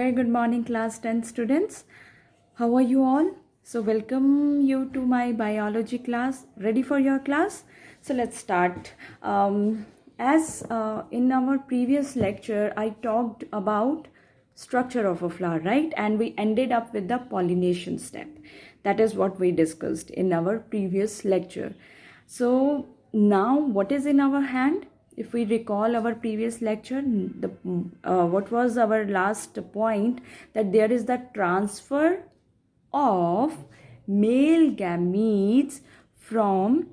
Very good morning, class 10 students. How are you all? So, welcome you to my biology class. Ready for your class? So, let's start. As in our previous lecture, I talked about structure of a flower, right? And we ended up with the pollination step. That is what we discussed in our previous lecture. So, now what is in our hand? If we recall our previous lecture, what was our last point? That there is the transfer of male gametes from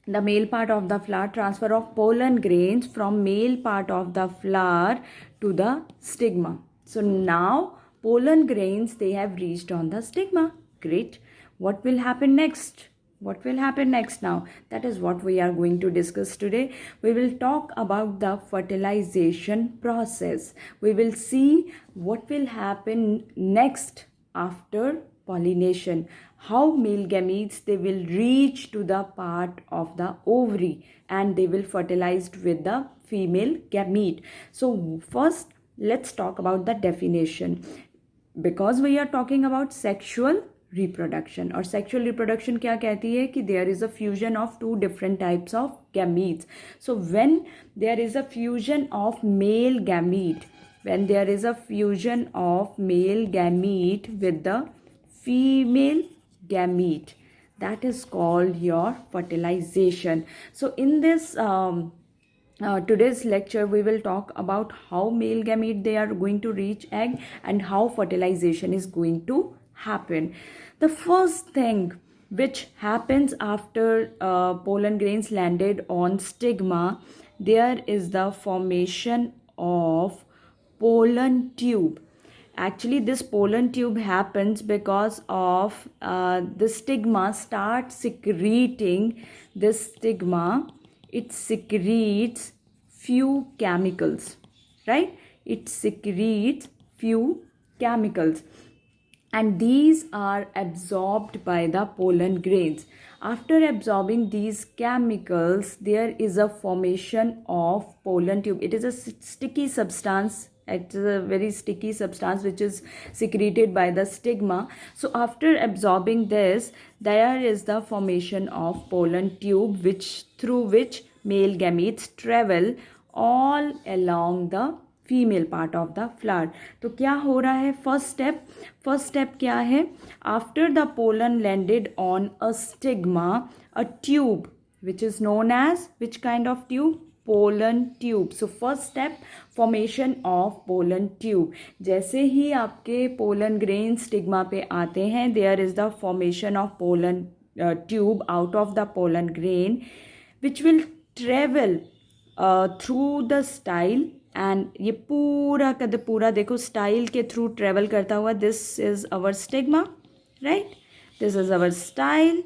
the male part of the flower, transfer of pollen grains from male part of the flower to the stigma. So now pollen grains, they have reached on the stigma. Great. What will happen next? What will happen next now? That is what we are going to discuss today. We will talk about the fertilization process. We will see what will happen next after pollination. How male gametes, they will reach to the part of the ovary and they will fertilized with the female gamete. So first, let's talk about the definition. Because we are talking about sexual reproduction, और sexual reproduction क्या कहती है कि there is a fusion of two different types of gametes. So when there is a fusion of male gamete, when there is a fusion of male gamete with the female gamete, that is called your fertilization. So in this today's lecture, we will talk about how male gamete, they are going to reach egg and how fertilization is going to happen. The first thing which happens after pollen grains landed on stigma, there is the formation of pollen tube. Actually, this pollen tube happens because of the stigma starts secreting. This stigma, it secretes few chemicals, right? It secretes few chemicals and these are absorbed by the pollen grains. After absorbing these chemicals, there is a formation of pollen tube. It is a sticky substance. It's a very sticky substance which is secreted by the stigma. So after absorbing this, there is the formation of pollen tube through which male gametes travel all along the female part of the flower. तो क्या हो रहा है? First step क्या है? After the pollen landed on a stigma, a tube which is known as which kind of tube? Pollen tube. So first step, formation of pollen tube. जैसे ही आपके पोलन ग्रेन स्टिग्मा पे आते हैं, there is the formation of pollen tube out of the pollen grain which will travel through the style. And ये पूरा देखो style के थ्रू ट्रेवल करता हुआ. This is our stigma, right? This is our style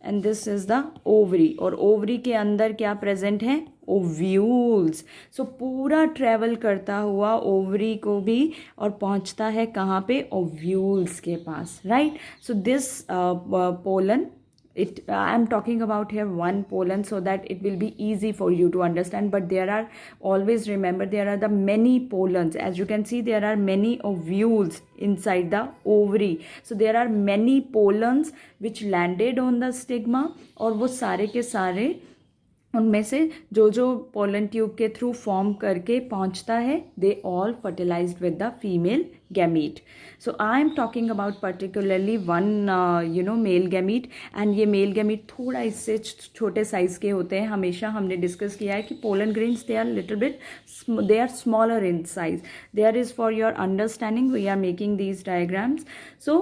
and this is the ovary. और ovary के अंदर क्या प्रेजेंट है? ओव्यूल्स. सो पूरा ट्रेवल करता हुआ ओवरी को भी और पहुंचता है कहाँ पे? ओव्यूल्स के पास, right? So this pollen, I'm talking about here one pollen so that it will be easy for you to understand, but there are, always remember, there are the many pollens. As you can see, there are many ovules inside the ovary. So there are many pollens which landed on the stigma, और वो सारे के सारे उनमें से जो pollen tube के through form करके पहुंचता है, they all fertilized with the female gamete. So I am talking about particularly one male gamete. And ये मेल गैमीट थोड़ा इससे छोटे साइज़ के होते हैं. हमेशा हमने डिस्कस किया है कि pollen grains, they are little bit, they are smaller in size. There is for your understanding we are making these diagrams. So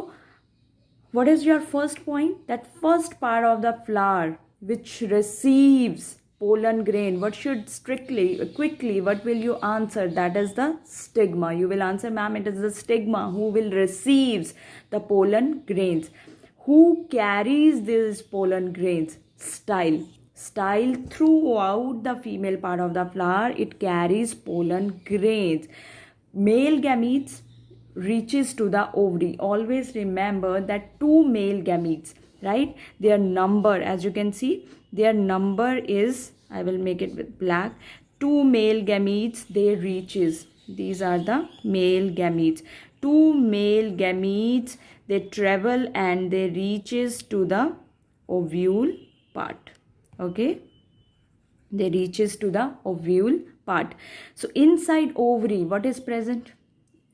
what is your first point? That first part of the flower which receives pollen grain, what should quickly, what will you answer? That is the stigma. You will answer, ma'am, it is the stigma who will receives the pollen grains. Who carries these pollen grains? Style throughout the female part of the flower, it carries pollen grains. Male gametes reaches to the ovary. Always remember that two male gametes, right? Their number, as you can see, their number is, I will make it with black, two male gametes, they reaches. These are the male gametes. two male gametes, they travel and they reaches to the ovule part. Okay, they reaches to the ovule part. So inside ovary, what is present?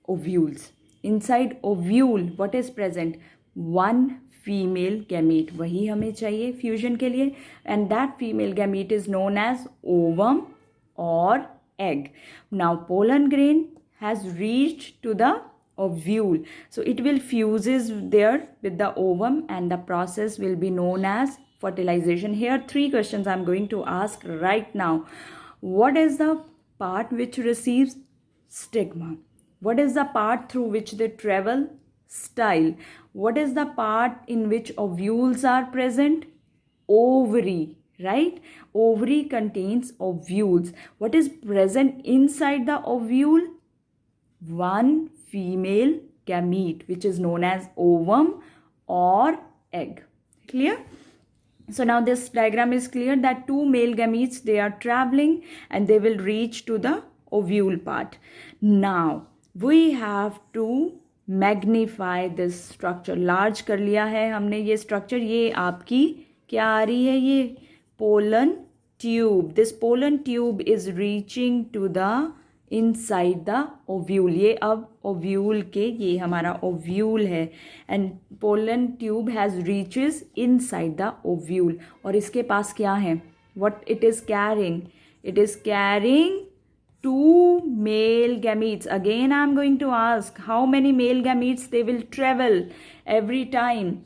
Ovules. Inside ovule, what is present? One female gamete. वही हमें चाहिए fusion के लिए. And that female gamete is known as ovum or egg. Now pollen grain has reached to the ovule, so it will fuses there with the ovum and the process will be known as fertilization. Here 3 questions I'm going to ask right now. What is the part which receives stigma? What is the part through which they travel? Style. What is the part in which ovules are present? Ovary, right? Ovary contains ovules. What is present inside the ovule? One female gamete, which is known as ovum or egg. Clear? So now this diagram is clear that two male gametes, they are traveling and they will reach to the ovule part. Now we have to magnify this structure. Large कर लिया है हमने ये structure. ये आपकी क्या आ रही है? ये pollen tube. This pollen tube is reaching to the inside the ovule. ये अब ovule के, ये हमारा ovule है and pollen tube has reaches inside the ovule. और इसके पास क्या है? What it is carrying? It is carrying two male gametes. Again I am going to ask, how many male gametes they will travel every time?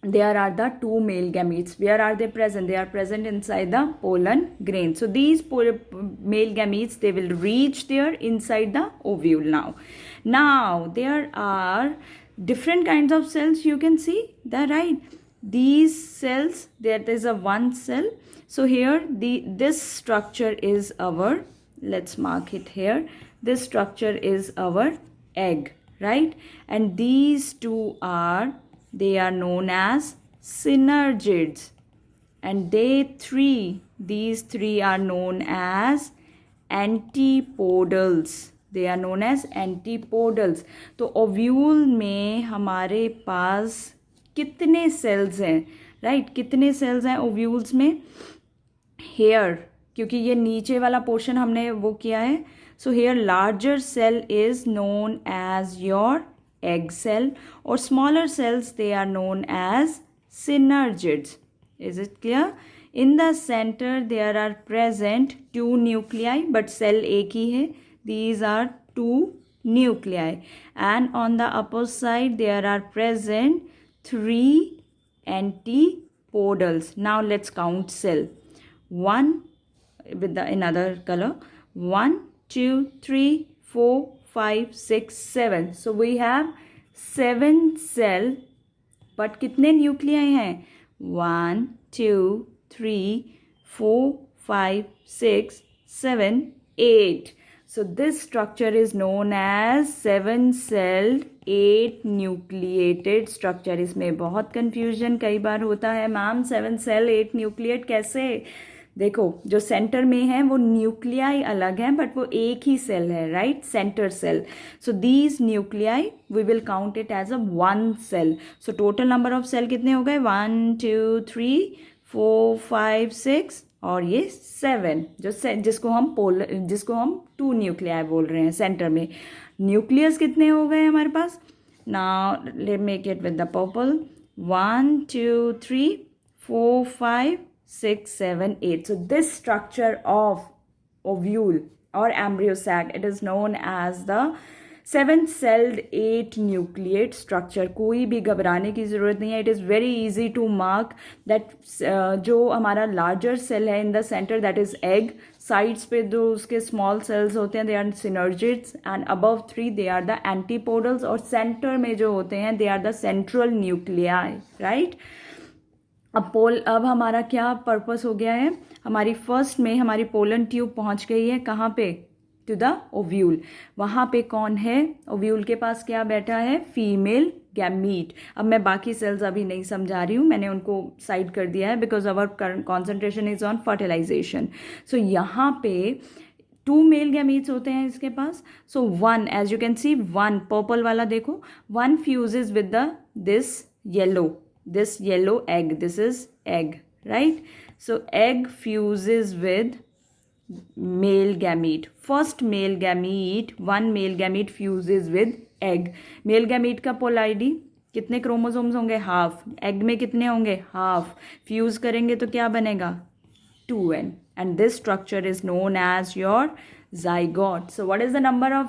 There are the two male gametes. Where are they present? They are present inside the pollen grain. So these male gametes, they will reach there inside the ovule. Now there are different kinds of cells. You can see that, right? These cells, there is a one cell. So here this structure is our, let's mark it here, this structure is our egg, right? And these two are, they are known as synergids, and these three are known as antipodals. They are known as antipodals. तो ovule में हमारे पास कितने sales हैं, right? कितने sales हैं ovules में? Hair, क्योंकि ये नीचे वाला पोर्शन हमने वो किया है. So here larger cell is known as your egg cell, or smaller cells, they are known as synergids. Is it clear? In the center there are present two nuclei, but cell एक ही है. These are two nuclei, and on the upper side there are present 3 antipodals. Now let's count cell. 1 with the another color. 1, 2, 3, 4, 5, 6, 7. So we have 7 cell, but कितने nuclei हैं? 1, 2, 3, 4, 5, 6, 7, 8. So this structure is known as 7-celled 8-nucleated structure. इसमें बहुत confusion कई बार होता है, ma'am 7-cell 8-nucleate कैसे? देखो, जो सेंटर में है वो न्यूक्लियाई अलग है, बट वो एक ही सेल है, right? Center cell. So these nuclei we will count it as a 1 cell. So total number of cell कितने हो गए? 1, 2, 3, 4, 5, 6 और ये 7, जिसको हम 2 न्यूक्लियाई बोल रहे हैं सेंटर में. न्यूक्लियस कितने हो गए हमारे पास? Now let make it with the purple. 1, 2, 3, 4, 5, 6, 7, 8. So this structure of ovule or embryo sac, it is known as the 7-celled 8-nucleate structure. कोई भी घबराने की ज़रूरत नहीं है. It is very easy to mark that जो हमारा larger cell है in the center, that is egg. Sides पे जो उसके small cells होते हैं, they are synergids, and above 3 they are the antipodals, और center में जो होते हैं they are the central nuclei, right? अब हमारा क्या पर्पस हो गया है? हमारी फर्स्ट में हमारी पोलन ट्यूब पहुंच गई है कहाँ पे? To the ovule. वहाँ पे कौन है? ओव्यूल के पास क्या बैठा है? Female gamete. अब मैं बाकी सेल्स अभी नहीं समझा रही हूँ, मैंने उनको साइड कर दिया है because our concentration is on fertilisation. So यहाँ पे 2 मेल गैमीट्स होते हैं इसके पास. So 1, as you can see 1 purple वाला देखो, 1 fuses with the this yellow egg. This is egg, right? So egg fuses with male gamete. First male gamete, 1 male gamete fuses with egg. Male gamete का पोलाइडी कितने chromosomes होंगे? Half. Egg में कितने होंगे? Half. Fuse करेंगे तो क्या बनेगा? 2n. And this structure is known as your zygote. So what is the number of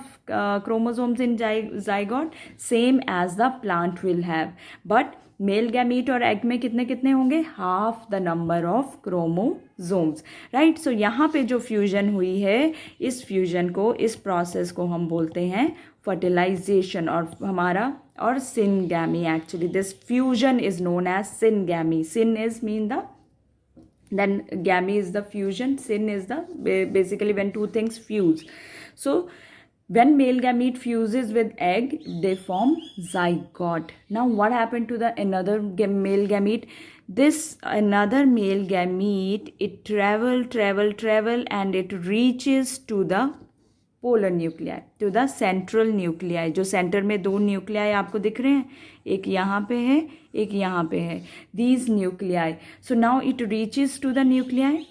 chromosomes in zygote? Same as the plant will have. But male gamete और egg में कितने कितने होंगे? Half the number of chromosomes, right. So यहाँ पे जो fusion हुई है, इस फ्यूजन को, इस प्रोसेस को हम बोलते हैं फर्टिलाइजेशन. और syngamy. Actually this fusion is known as syngamy. Syn is mean the, then gamete is the fusion, sin is the basically when two things fuse. So when male gamete fuses with egg, they form zygote. Now what happened to the another male gamete? This another male gamete, it travel and it reaches to the polar nuclei, to the central nuclei. जो center में 2 nuclei आपको दिख रहे हैं, एक यहाँ पे है, एक यहाँ पे है. These nuclei. So now it reaches to the nuclei.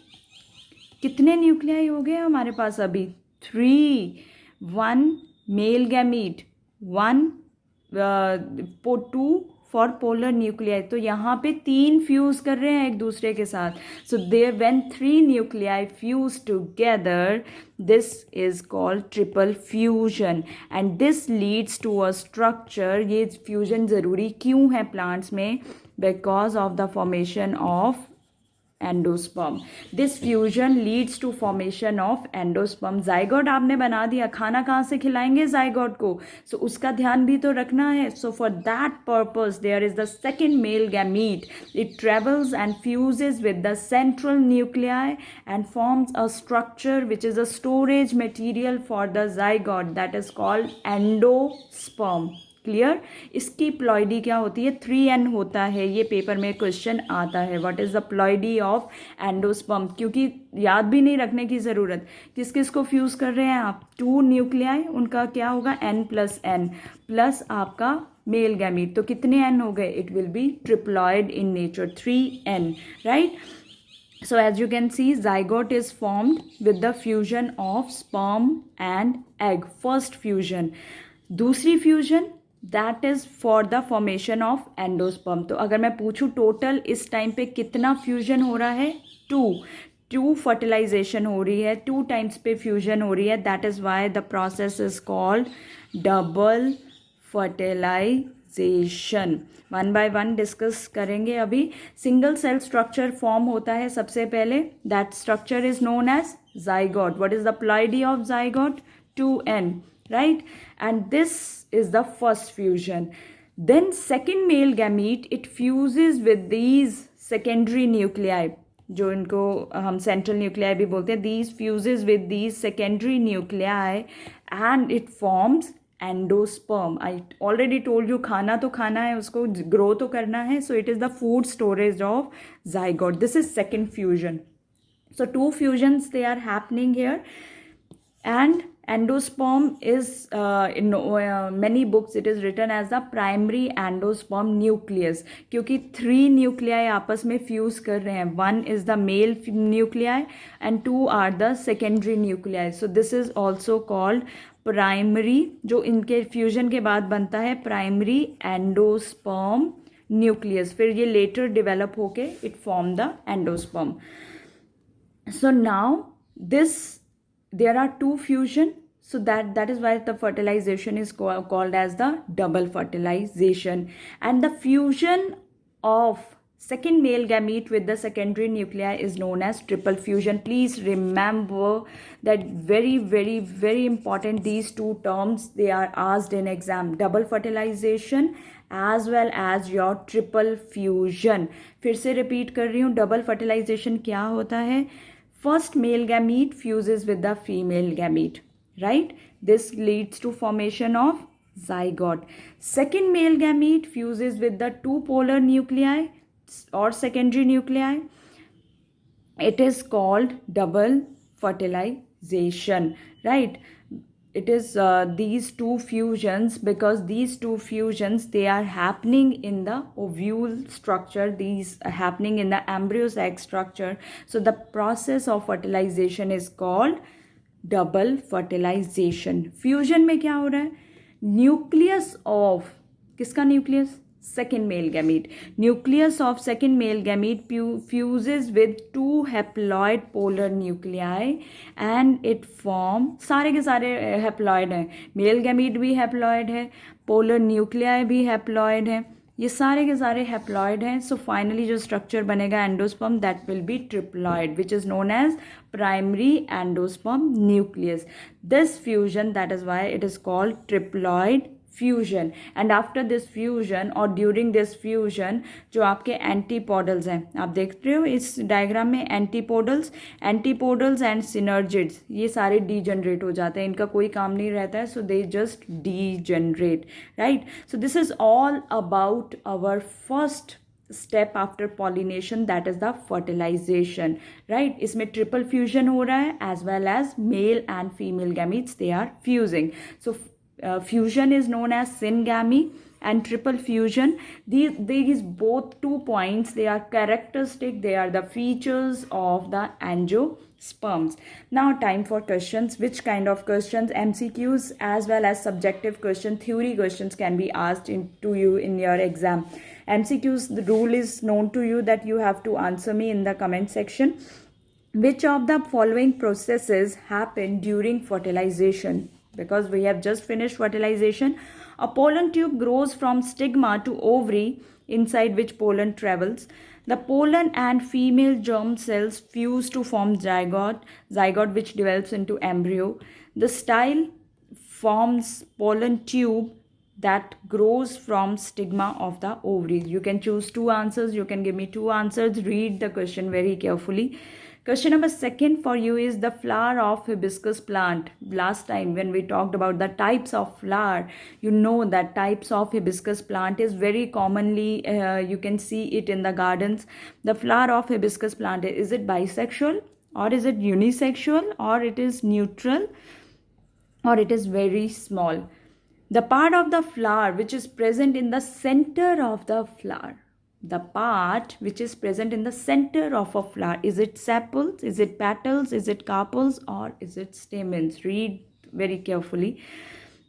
कितने न्यूक्लियाई हो गए हमारे पास अभी? 3. 1 male gamete, 1 2 for polar nuclei. तो यहाँ पे 3 फ्यूज कर रहे हैं एक दूसरे के साथ. So there when 3 nuclei fuse together, this is called triple fusion. And this leads to a structure. ये फ्यूजन ज़रूरी क्यों है प्लांट्स में? Because of the formation of endosperm. This fusion leads to formation of endosperm. Zygote आपने बना दिया, खाना कहाँ से खिलाएंगे जाइगोट को? सो उसका ध्यान भी तो रखना है. So for that purpose there is the second male gamete. It travels and fuses with the central nuclei and forms a structure which is a storage material for the zygote, that is called endosperm. Clear? इसकी ploidy क्या होती है? 3n होता है. ये paper में question आता है, what is the ploidy of endosperm. क्योंकि याद भी नहीं रखने की ज़रूरत. किस किस को फ्यूज़ कर रहे हैं आप? 2 न्यूक्लियाई, उनका क्या होगा? n+n प्लस आपका मेल गैमीट. तो कितने n हो गए? It will be triploid in nature, 3n, right. So as you can see, zygote is formed with the fusion of sperm and egg. First fusion. दूसरी fusion, that is for the formation of endosperm. तो अगर मैं पूछूं total इस time पे कितना fusion हो रहा है? 2 फर्टिलाइजेशन हो रही है, 2 टाइम्स पे फ्यूजन हो रही है. That is why the process is called double fertilization. 1 by 1 discuss करेंगे अभी. सिंगल सेल स्ट्रक्चर फॉर्म होता है सबसे पहले. That structure is known as zygote. What is the ploidy of zygote? 2n, right? And this is the first fusion. Then second male gamete, it fuses with these secondary nuclei, जो इनको हम central nuclei भी बोलते हैं. These fuses with these secondary nuclei and it forms endosperm. I already told you, खाना तो खाना है, उसको grow तो करना है. So it is the food storage of zygote. This is second fusion. So 2 fusions they are happening here. And endosperm is in many books it is written as the primary endosperm nucleus, क्योंकि 3 nuclei आपस में fuse कर रहे हैं. 1 is the male nuclei and 2 are the secondary nuclei. So this is also called primary. जो इनके fusion के बाद बनता है primary endosperm nucleus. फिर ये later develop होके it form the endosperm. So now this there are 2 fusion, so that is why the fertilization is called as the double fertilization. And the fusion of second male gamete with the secondary nuclei is known as triple fusion. Please remember that very important, these 2 terms they are asked in exam. Double fertilization as well as your triple fusion. फिर से repeat कर रही हूँ, double fertilization क्या होता है? First male gamete fuses with the female gamete, right? This leads to formation of zygote. Second male gamete fuses with the 2 polar nuclei or secondary nuclei. It is called double fertilization. fertilization, right? It is these two fusions, because these two fusions, they are happening in the ovule structure, these are happening in the embryo sac structure. So the process of fertilization is called double fertilization. Fusion में क्या हो रहा है? Nucleus of किसका nucleus? Second male gamete. Nucleus of second male gamete fuses with two haploid polar nuclei and it form, सारे के सारे haploid हैं, मेल गैमीट भी हैप्लॉइड है, पोलर न्यूक्लियाई भी हैप्लॉइड है, ये सारे के सारे हैप्लॉइड हैं. सो फाइनली जो स्ट्रक्चर बनेगा endosperm, that will be triploid, which is known as primary endosperm nucleus. This fusion, that is why it is called triploid fusion. And after this fusion और during this fusion, जो आपके antipodals हैं, आप देख रहे हो इस डायग्राम में, एंटीपोडल्स एंड सिनर्जिड्स, ये सारे डीजनरेट हो जाते हैं, इनका कोई काम नहीं रहता है. So they just degenerate, right? So this is all about our first step after pollination, that is the fertilisation, right? इसमें ट्रिपल फ्यूजन हो रहा है, as well as male and female gametes, they are fusing. So fusion is known as syngamy and triple fusion. These both 2 points, they are characteristic, they are the features of the angiosperms. Now time for questions. Which kind of questions? MCQs as well as subjective questions, theory questions can be asked to you in your exam. MCQs, the rule is known to you that you have to answer me in the comment section. Which of the following processes happen during fertilization? Because we have just finished fertilization. A pollen tube grows from stigma to ovary, inside which pollen travels. The pollen and female germ cells fuse to form zygote which develops into embryo. The style forms pollen tube that grows from stigma of the ovaries. You can choose 2 answers. You can give me 2 answers. Read the question very carefully. Question number 2 for you is the flower of hibiscus plant. Last time when we talked about the types of flower, you know that types of hibiscus plant is very commonly, you can see it in the gardens. The flower of hibiscus plant, is it bisexual or is it unisexual or it is neutral or it is very small? The part of the flower which is present in the center of the flower. The part which is present in the center of a flower, is it sepals, is it petals, is it carpels, or is it stamens? Read very carefully.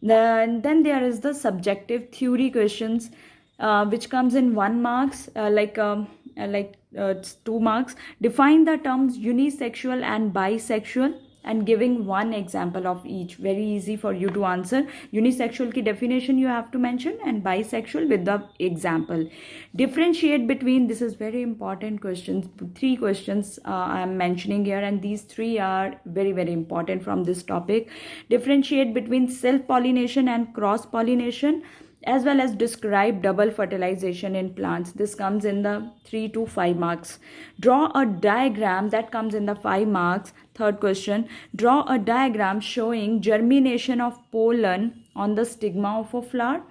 Then there is the subjective theory questions, which comes in 1 marks, it's 2 marks. Define the terms unisexual and bisexual and giving 1 example of each. Very easy for you to answer. Unisexual ki definition you have to mention and bisexual with the example. Differentiate between, this is very important questions, 3 questions I am mentioning here, and these 3 are very, very important from this topic. Differentiate between self-pollination and cross-pollination, as well as describe double fertilization in plants. This comes in the 3 to 5 marks. Draw a diagram, that comes in the 5 marks. Third question, draw a diagram showing germination of pollen on the stigma of a flower.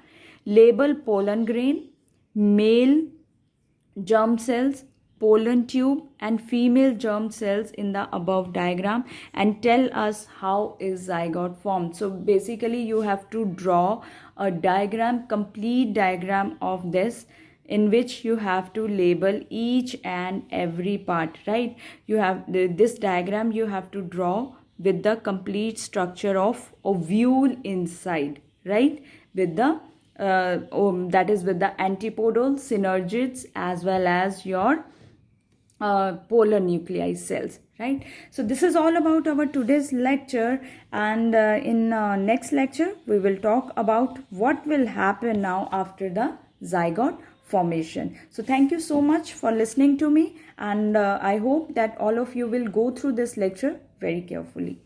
Label pollen grain, male germ cells, pollen tube and female germ cells in the above diagram, and tell us how is zygote formed. So basically you have to draw a diagram, complete diagram of this, in which you have to label each and every part, right? You have this diagram you have to draw with the complete structure of ovule inside, right? With the that is with the antipodal, synergids, as well as your polar nuclei cells, right? So this is all about our today's lecture, and in next lecture we will talk about what will happen now after the zygote formation. So thank you so much for listening to me, and I hope that all of you will go through this lecture very carefully.